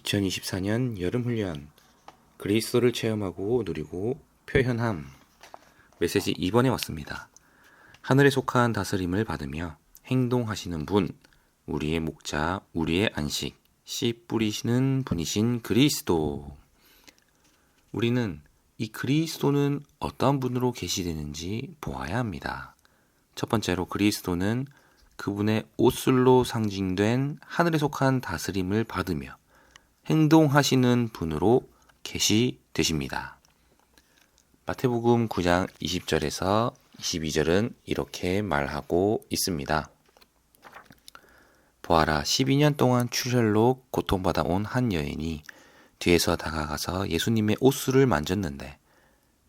2024년 여름훈련 그리스도를 체험하고 누리고 표현함 메시지 2번에 왔습니다. 하늘에 속한 다스림을 받으며 행동하시는 분, 우리의 목자, 우리의 안식, 씨 뿌리시는 분이신 그리스도. 우리는 이 그리스도는 어떤 분으로 계시되는지 보아야 합니다. 첫 번째로 그리스도는 그분의 옷술로 상징된 하늘에 속한 다스림을 받으며 행동하시는 분으로 계시되십니다. 마태복음 9장 20절에서 22절은 이렇게 말하고 있습니다. 보아라, 12년 동안 출혈로 고통받아 온 한 여인이 뒤에서 다가가서 예수님의 옷술을 만졌는데,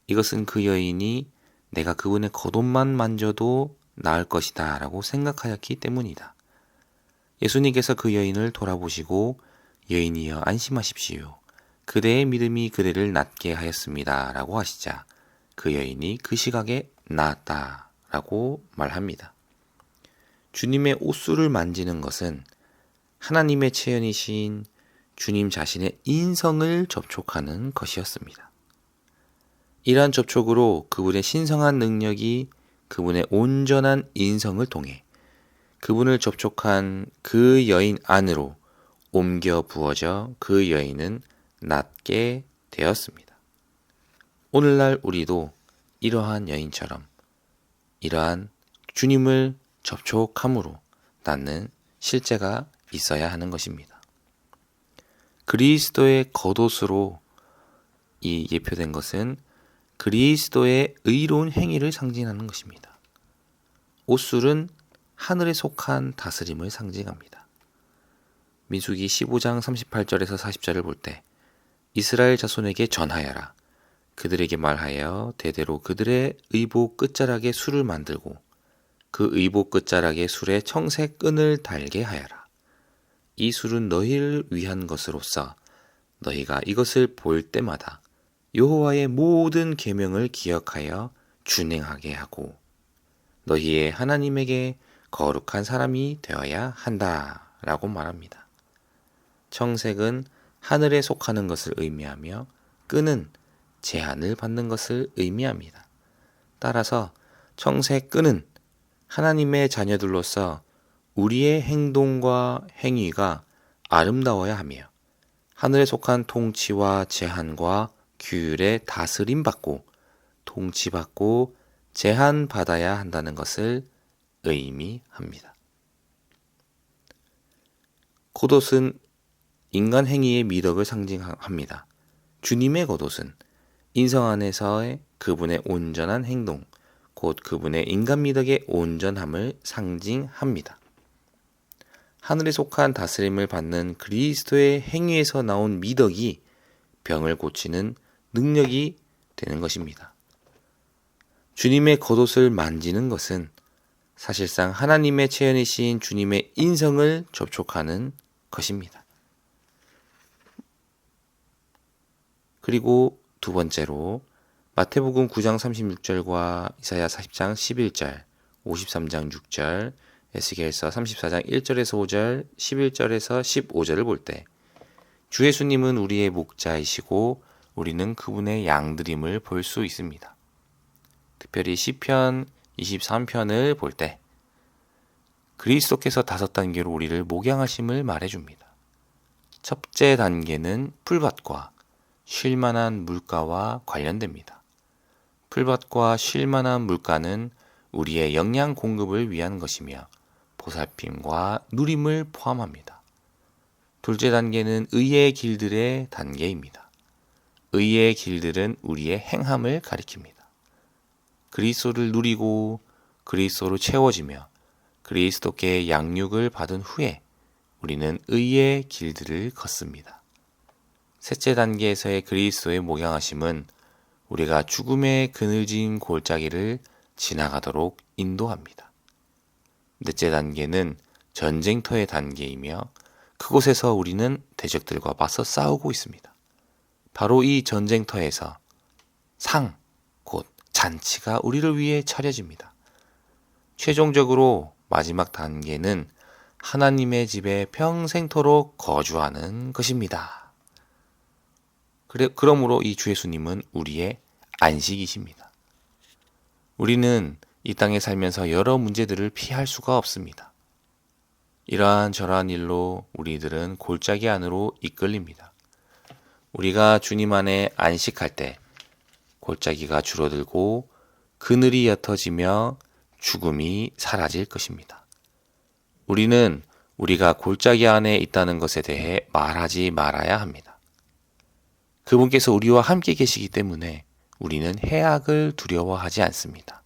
이것은 그 여인이 내가 그분의 겉옷만 만져도 나을 것이다 라고 생각하였기 때문이다. 예수님께서 그 여인을 돌아보시고 여인이여 안심하십시오. 그대의 믿음이 그대를 낫게 하였습니다 라고 하시자 그 여인이 그 시각에 나았다 라고 말합니다. 주님의 옷술을 만지는 것은 하나님의 체현이신 주님 자신의 인성을 접촉하는 것이었습니다. 이러한 접촉으로 그분의 신성한 능력이 그분의 온전한 인성을 통해 그분을 접촉한 그 여인 안으로 옮겨 부어져 그 여인은 낫게 되었습니다. 오늘날 우리도 이러한 여인처럼 이러한 주님을 접촉함으로 낫는 실제가 있어야 하는 것입니다. 그리스도의 겉옷으로 이 예표된 것은 그리스도의 의로운 행위를 상징하는 것입니다. 옷술은 하늘에 속한 다스림을 상징합니다. 민수기 15장 38절에서 40절을 볼 때 이스라엘 자손에게 전하여라. 그들에게 말하여 대대로 그들의 의복 끝자락에 술을 만들고 그 의복 끝자락에 술에 청색 끈을 달게 하여라. 이 술은 너희를 위한 것으로서 너희가 이것을 볼 때마다 여호와의 모든 계명을 기억하여 준행하게 하고 너희의 하나님에게 거룩한 사람이 되어야 한다 라고 말합니다. 청색은 하늘에 속하는 것을 의미하며 끈은 제한을 받는 것을 의미합니다. 따라서 청색 끈은 하나님의 자녀들로서 우리의 행동과 행위가 아름다워야 하며 하늘에 속한 통치와 제한과 규율에 다스림받고 통치받고 제한받아야 한다는 것을 의미합니다. 겉옷은 인간 행위의 미덕을 상징합니다. 주님의 겉옷은 인성 안에서의 그분의 온전한 행동, 곧 그분의 인간 미덕의 온전함을 상징합니다. 하늘에 속한 다스림을 받는 그리스도의 행위에서 나온 미덕이 병을 고치는 능력이 되는 것입니다. 주님의 겉옷을 만지는 것은 사실상 하나님의 체현이신 주님의 인성을 접촉하는 것입니다. 그리고 두 번째로 마태복음 9장 36절과 이사야 40장 11절, 53장 6절, 에스겔서 34장 1절에서 5절, 11절에서 15절을 볼 때 주 예수님은 우리의 목자이시고 우리는 그분의 양들임을 볼 수 있습니다. 특별히 시편 23편을 볼 때 그리스도께서 5단계로 우리를 목양하심을 말해줍니다. 첫째 단계는 풀밭과 쉴만한 물가와 관련됩니다. 풀밭과 쉴만한 물가는 우리의 영양 공급을 위한 것이며 보살핌과 누림을 포함합니다. 둘째 단계는 의의 길들의 단계입니다. 의의 길들은 우리의 행함을 가리킵니다. 그리스도를 누리고 그리스도로 채워지며 그리스도께 양육을 받은 후에 우리는 의의 길들을 걷습니다. 셋째 단계에서의 그리스도의 목양하심은 우리가 죽음의 그늘진 골짜기를 지나가도록 인도합니다. 넷째 단계는 전쟁터의 단계이며 그곳에서 우리는 대적들과 맞서 싸우고 있습니다. 바로 이 전쟁터에서 곧 잔치가 우리를 위해 차려집니다. 최종적으로 마지막 단계는 하나님의 집에 평생토록 거주하는 것입니다. 그러므로 이 주 예수님은 우리의 안식이십니다. 우리는 이 땅에 살면서 여러 문제들을 피할 수가 없습니다. 이러한 저러한 일로 우리들은 골짜기 안으로 이끌립니다. 우리가 주님 안에 안식할 때 골짜기가 줄어들고 그늘이 옅어지며 죽음이 사라질 것입니다. 우리는 우리가 골짜기 안에 있다는 것에 대해 말하지 말아야 합니다. 그분께서 우리와 함께 계시기 때문에 우리는 해악을 두려워하지 않습니다.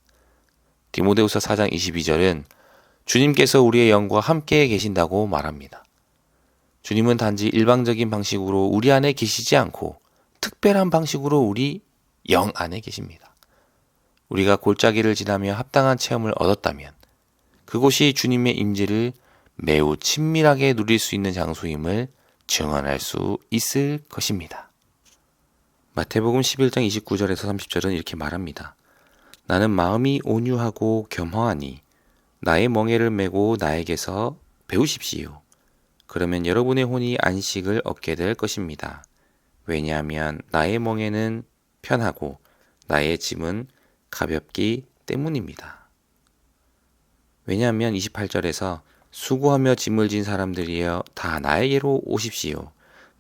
디모데후서 4장 22절은 주님께서 우리의 영과 함께 계신다고 말합니다. 주님은 단지 일방적인 방식으로 우리 안에 계시지 않고 특별한 방식으로 우리 영 안에 계십니다. 우리가 골짜기를 지나며 합당한 체험을 얻었다면 그곳이 주님의 임재를 매우 친밀하게 누릴 수 있는 장소임을 증언할 수 있을 것입니다. 마태복음 11장 29절에서 30절은 이렇게 말합니다. 나는 마음이 온유하고 겸허하니 나의 멍에를 메고 나에게서 배우십시오. 그러면 여러분의 혼이 안식을 얻게 될 것입니다. 왜냐하면 나의 멍에는 편하고 나의 짐은 가볍기 때문입니다. 왜냐하면 28절에서 수고하며 짐을 진 사람들이여 다 나에게로 오십시오.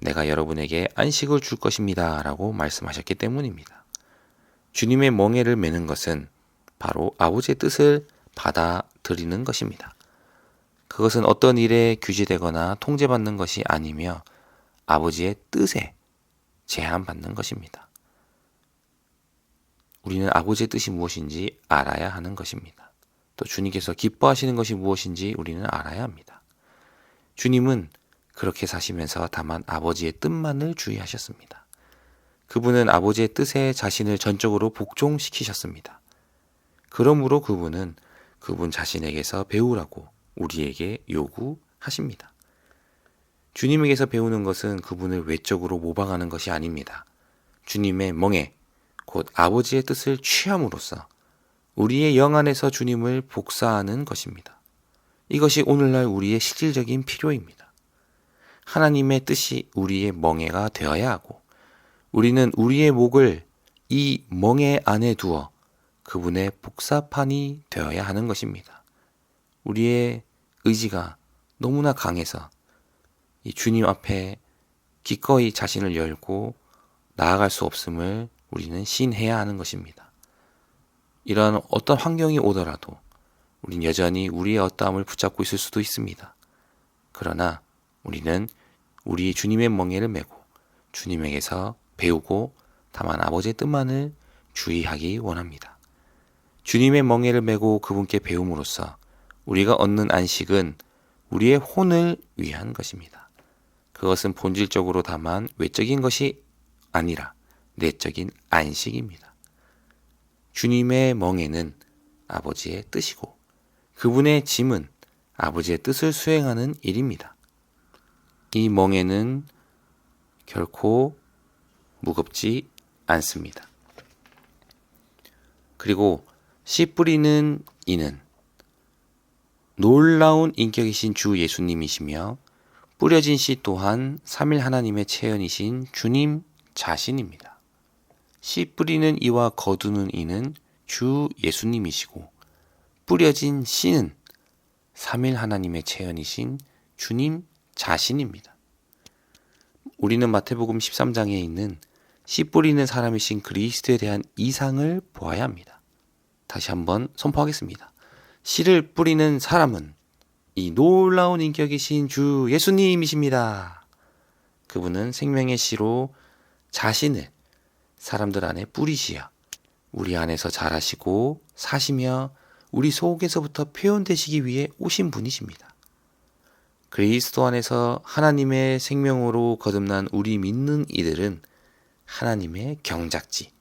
내가 여러분에게 안식을 줄 것입니다. 라고 말씀하셨기 때문입니다. 주님의 멍에를 메는 것은 바로 아버지의 뜻을 받아들이는 것입니다. 그것은 어떤 일에 규제되거나 통제받는 것이 아니며 아버지의 뜻에 제한받는 것입니다. 우리는 아버지의 뜻이 무엇인지 알아야 하는 것입니다. 또 주님께서 기뻐하시는 것이 무엇인지 우리는 알아야 합니다. 주님은 그렇게 사시면서 다만 아버지의 뜻만을 주의하셨습니다. 그분은 아버지의 뜻에 자신을 전적으로 복종시키셨습니다. 그러므로 그분은 그분 자신에게서 배우라고 우리에게 요구하십니다. 주님에게서 배우는 것은 그분을 외적으로 모방하는 것이 아닙니다. 주님의 멍에 곧 아버지의 뜻을 취함으로써 우리의 영 안에서 주님을 복사하는 것입니다. 이것이 오늘날 우리의 실질적인 필요입니다. 하나님의 뜻이 우리의 멍에가 되어야 하고 우리는 우리의 목을 이 멍에 안에 두어 그분의 복사판이 되어야 하는 것입니다. 우리의 의지가 너무나 강해서 이 주님 앞에 기꺼이 자신을 열고 나아갈 수 없음을 우리는 시인해야 하는 것입니다. 이러한 어떤 환경이 오더라도 우린 여전히 우리의 어떠함을 붙잡고 있을 수도 있습니다. 그러나 우리는 우리 주님의 멍에를 메고 주님에게서 배우고 다만 아버지의 뜻만을 주의하기 원합니다. 주님의 멍에를 메고 그분께 배움으로써 우리가 얻는 안식은 우리의 혼을 위한 것입니다. 그것은 본질적으로 다만 외적인 것이 아니라 내적인 안식입니다. 주님의 멍에는 아버지의 뜻이고 그분의 짐은 아버지의 뜻을 수행하는 일입니다. 이 멍에는 결코 무겁지 않습니다. 그리고 씨 뿌리는 이는 놀라운 인격이신 주 예수님이시며 뿌려진 씨 또한 삼일 하나님의 체현이신 주님 자신입니다. 씨 뿌리는 이와 거두는 이는 주 예수님이시고 뿌려진 씨는 삼일 하나님의 체현이신 주님 자신입니다. 우리는 마태복음 13장에 있는 씨 뿌리는 사람이신 그리스도에 대한 이상을 보아야 합니다. 다시 한번 선포하겠습니다. 씨를 뿌리는 사람은 이 놀라운 인격이신 주 예수님이십니다. 그분은 생명의 씨로 자신을 사람들 안에 뿌리시어 우리 안에서 자라시고 사시며 우리 속에서부터 표현되시기 위해 오신 분이십니다. 그리스도 안에서 하나님의 생명으로 거듭난 우리 믿는 이들은 하나님의 경작지,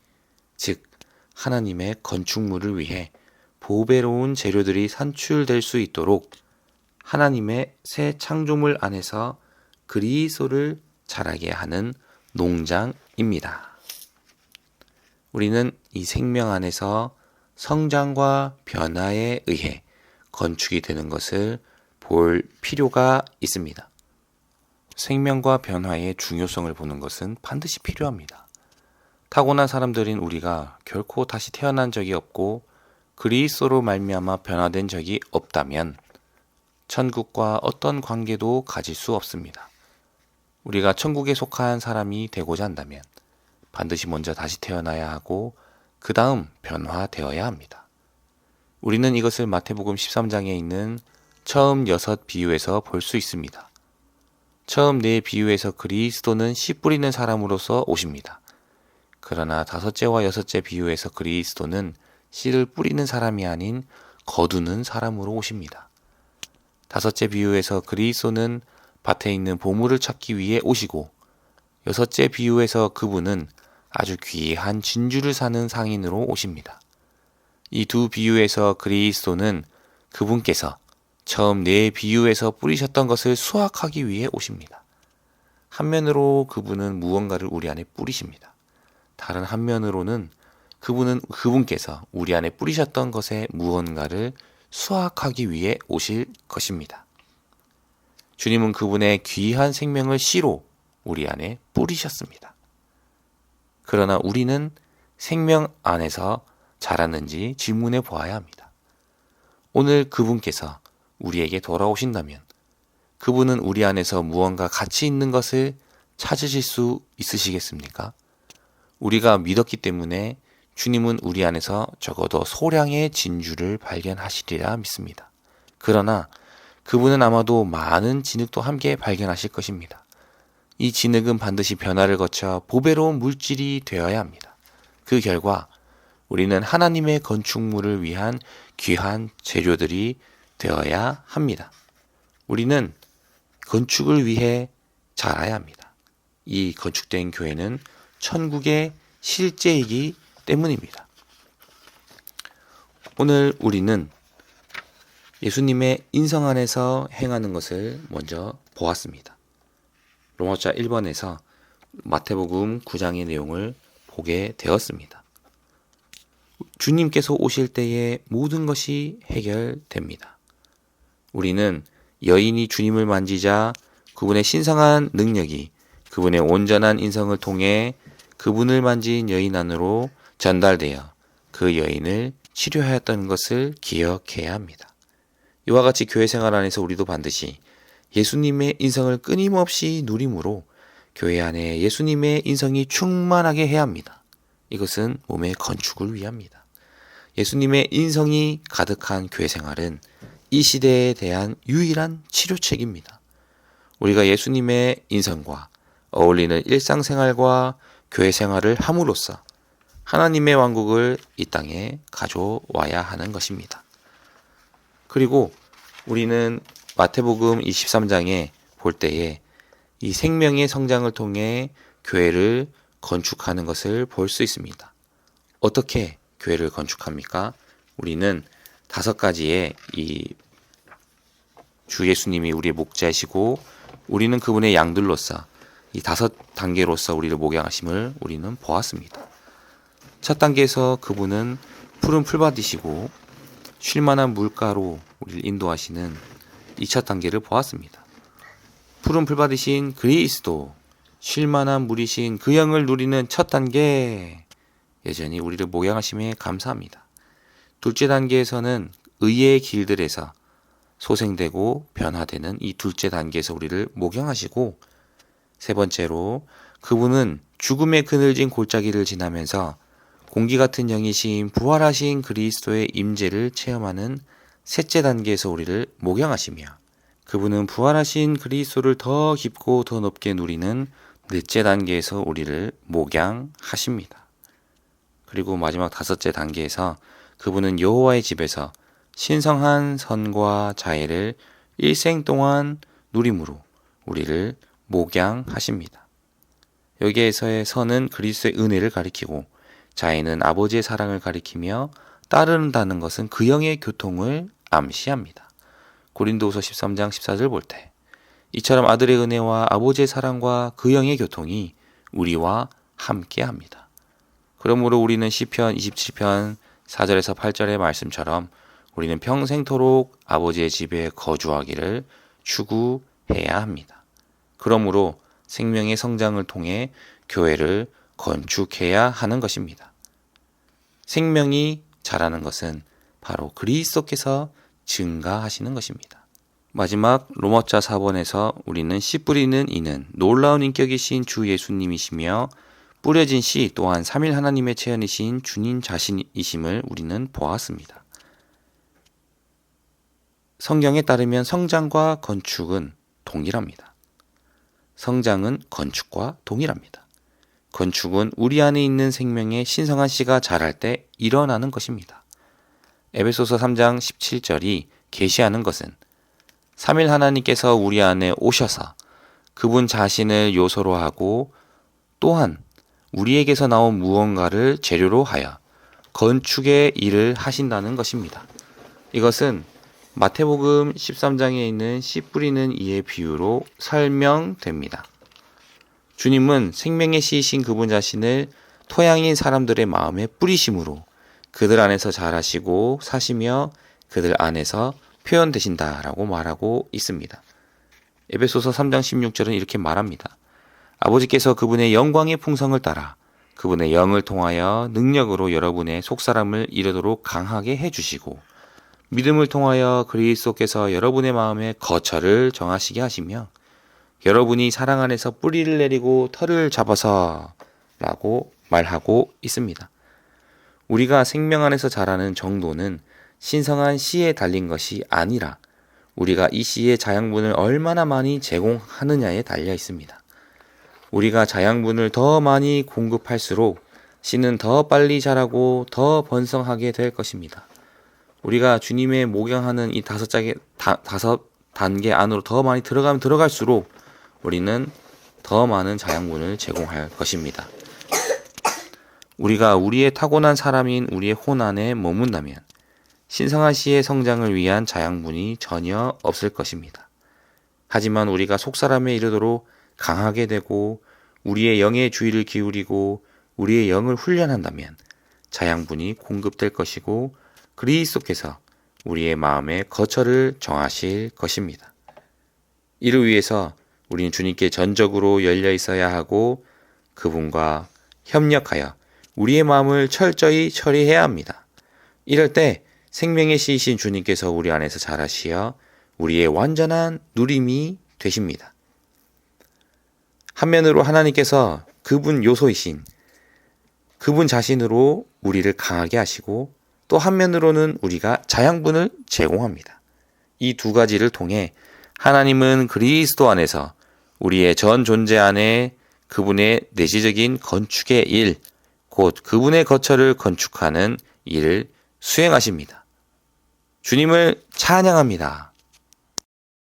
즉 하나님의 건축물을 위해 보배로운 재료들이 산출될 수 있도록 하나님의 새 창조물 안에서 그리스도를 자라게 하는 농장입니다. 우리는 이 생명 안에서 성장과 변화에 의해 건축이 되는 것을 볼 필요가 있습니다. 생명과 변화의 중요성을 보는 것은 반드시 필요합니다. 타고난 사람들인 우리가 결코 다시 태어난 적이 없고 그리스도로 말미암아 변화된 적이 없다면 천국과 어떤 관계도 가질 수 없습니다. 우리가 천국에 속한 사람이 되고자 한다면 반드시 먼저 다시 태어나야 하고 그 다음 변화되어야 합니다. 우리는 이것을 마태복음 13장에 있는 처음 6 비유에서 볼 수 있습니다. 처음 4 비유에서 그리스도는 씨 뿌리는 사람으로서 오십니다. 그러나 5째와 6째 비유에서 그리스도는 씨를 뿌리는 사람이 아닌 거두는 사람으로 오십니다. 5째 비유에서 그리스도는 밭에 있는 보물을 찾기 위해 오시고 6째 비유에서 그분은 아주 귀한 진주를 사는 상인으로 오십니다. 이 두 비유에서 그리스도는 그분께서 처음 4 비유에서 뿌리셨던 것을 수확하기 위해 오십니다. 한면으로 그분은 무언가를 우리 안에 뿌리십니다. 다른 한면으로는 그분께서 우리 안에 뿌리셨던 것에 무언가를 수확하기 위해 오실 것입니다. 주님은 그분의 귀한 생명을 씨로 우리 안에 뿌리셨습니다. 그러나 우리는 생명 안에서 자랐는지 질문해 보아야 합니다. 오늘 그분께서 우리에게 돌아오신다면 그분은 우리 안에서 무언가 가치 있는 것을 찾으실 수 있으시겠습니까? 우리가 믿었기 때문에 주님은 우리 안에서 적어도 소량의 진주를 발견하시리라 믿습니다. 그러나 그분은 아마도 많은 진흙도 함께 발견하실 것입니다. 이 진흙은 반드시 변화를 거쳐 보배로운 물질이 되어야 합니다. 그 결과 우리는 하나님의 건축물을 위한 귀한 재료들이 되어야 합니다. 우리는 건축을 위해 자라야 합니다. 이 건축된 교회는 천국의 실제이기 때문입니다. 오늘 우리는 예수님의 인성 안에서 행하는 것을 먼저 보았습니다. 로마서 1번에서 마태복음 9장의 내용을 보게 되었습니다. 주님께서 오실 때에 모든 것이 해결됩니다. 우리는 여인이 주님을 만지자 그분의 신성한 능력이 그분의 온전한 인성을 통해 그분을 만진 여인 안으로 전달되어 그 여인을 치료하였던 것을 기억해야 합니다. 이와 같이 교회 생활 안에서 우리도 반드시 예수님의 인성을 끊임없이 누림으로 교회 안에 예수님의 인성이 충만하게 해야 합니다. 이것은 몸의 건축을 위함니다. 예수님의 인성이 가득한 교회 생활은 이 시대에 대한 유일한 치료책입니다. 우리가 예수님의 인성과 어울리는 일상생활과 교회 생활을 함으로써 하나님의 왕국을 이 땅에 가져와야 하는 것입니다. 그리고 우리는 마태복음 23장에 볼 때에 이 생명의 성장을 통해 교회를 건축하는 것을 볼 수 있습니다. 어떻게 교회를 건축합니까? 우리는 5가지의 이 주 예수님이 우리의 목자이시고 우리는 그분의 양들로서 이 5단계로서 우리를 목양하심을 우리는 보았습니다. 첫 단계에서 그분은 푸른 풀밭이시고 쉴만한 물가로 우리를 인도하시는 이 첫 단계를 보았습니다. 푸른 풀밭이신 그리스도, 쉴만한 물이신 그 영을 누리는 첫 단계, 여전히 우리를 목양하심에 감사합니다. 둘째 단계에서는 의의 길들에서 소생되고 변화되는 이 둘째 단계에서 우리를 목양하시고, 세 번째로 그분은 죽음의 그늘진 골짜기를 지나면서 공기 같은 영이신 부활하신 그리스도의 임재를 체험하는 셋째 단계에서 우리를 목양하시며, 그분은 부활하신 그리스도를 더 깊고 더 높게 누리는 넷째 단계에서 우리를 목양하십니다. 그리고 마지막 5째 단계에서 그분은 여호와의 집에서 신성한 선과 자애를 일생 동안 누림으로 우리를 목양하십니다. 여기에서의 선은 그리스도의 은혜를 가리키고 자애는 아버지의 사랑을 가리키며 따른다는 것은 그 영의 교통을 암시합니다. 고린도후서 13장 14절 볼 때 이처럼 아들의 은혜와 아버지의 사랑과 그 영의 교통이 우리와 함께합니다. 그러므로 우리는 시편 27편 4절에서 8절의 말씀처럼 우리는 평생토록 아버지의 집에 거주하기를 추구해야 합니다. 그러므로 생명의 성장을 통해 교회를 건축해야 하는 것입니다. 생명이 자라는 것은 바로 그리스도께서 증가하시는 것입니다. 마지막 로마자 4번에서 우리는 씨 뿌리는 이는 놀라운 인격이신 주 예수님이시며 뿌려진 씨 또한 삼일 하나님의 체현이신 주님 자신이심을 우리는 보았습니다. 성경에 따르면 성장과 건축은 동일합니다. 성장은 건축과 동일합니다. 건축은 우리 안에 있는 생명의 신성한 씨가 자랄 때 일어나는 것입니다. 에베소서 3장 17절이 계시하는 것은 삼일 하나님께서 우리 안에 오셔서 그분 자신을 요소로 하고 또한 우리에게서 나온 무언가를 재료로 하여 건축의 일을 하신다는 것입니다. 이것은 마태복음 13장에 있는 씨 뿌리는 이의 비유로 설명됩니다. 주님은 생명의 씨이신 그분 자신을 토양인 사람들의 마음에 뿌리심으로 그들 안에서 자라시고 사시며 그들 안에서 표현되신다라고 말하고 있습니다. 에베소서 3장 16절은 이렇게 말합니다. 아버지께서 그분의 영광의 풍성을 따라 그분의 영을 통하여 능력으로 여러분의 속사람을 이르도록 강하게 해주시고 믿음을 통하여 그리스도께서 여러분의 마음에 거처를 정하시게 하시며 여러분이 사랑 안에서 뿌리를 내리고 털을 잡아서 라고 말하고 있습니다. 우리가 생명 안에서 자라는 정도는 신성한 씨에 달린 것이 아니라 우리가 이 씨의 자양분을 얼마나 많이 제공하느냐에 달려 있습니다. 우리가 자양분을 더 많이 공급할수록 씨는 더 빨리 자라고 더 번성하게 될 것입니다. 우리가 주님의 목양하는 이 다섯 단계 안으로 더 많이 들어가면 들어갈수록 우리는 더 많은 자양분을 제공할 것입니다. 우리가 우리의 타고난 사람인 우리의 혼 안에 머문다면 신성한 씨의 성장을 위한 자양분이 전혀 없을 것입니다. 하지만 우리가 속사람에 이르도록 강하게 되고 우리의 영의 주의를 기울이고 우리의 영을 훈련한다면 자양분이 공급될 것이고 그리스도께서 우리의 마음에 거처를 정하실 것입니다. 이를 위해서 우리는 주님께 전적으로 열려 있어야 하고 그분과 협력하여 우리의 마음을 철저히 처리해야 합니다. 이럴 때 생명의 씨이신 주님께서 우리 안에서 자라시어 우리의 완전한 누림이 되십니다. 한면으로 하나님께서 그분 요소이신 그분 자신으로 우리를 강하게 하시고 또 한면으로는 우리가 자양분을 제공합니다. 이 두 가지를 통해 하나님은 그리스도 안에서 우리의 전 존재 안에 그분의 내재적인 건축의 일, 곧 그분의 거처를 건축하는 일을 수행하십니다. 주님을 찬양합니다.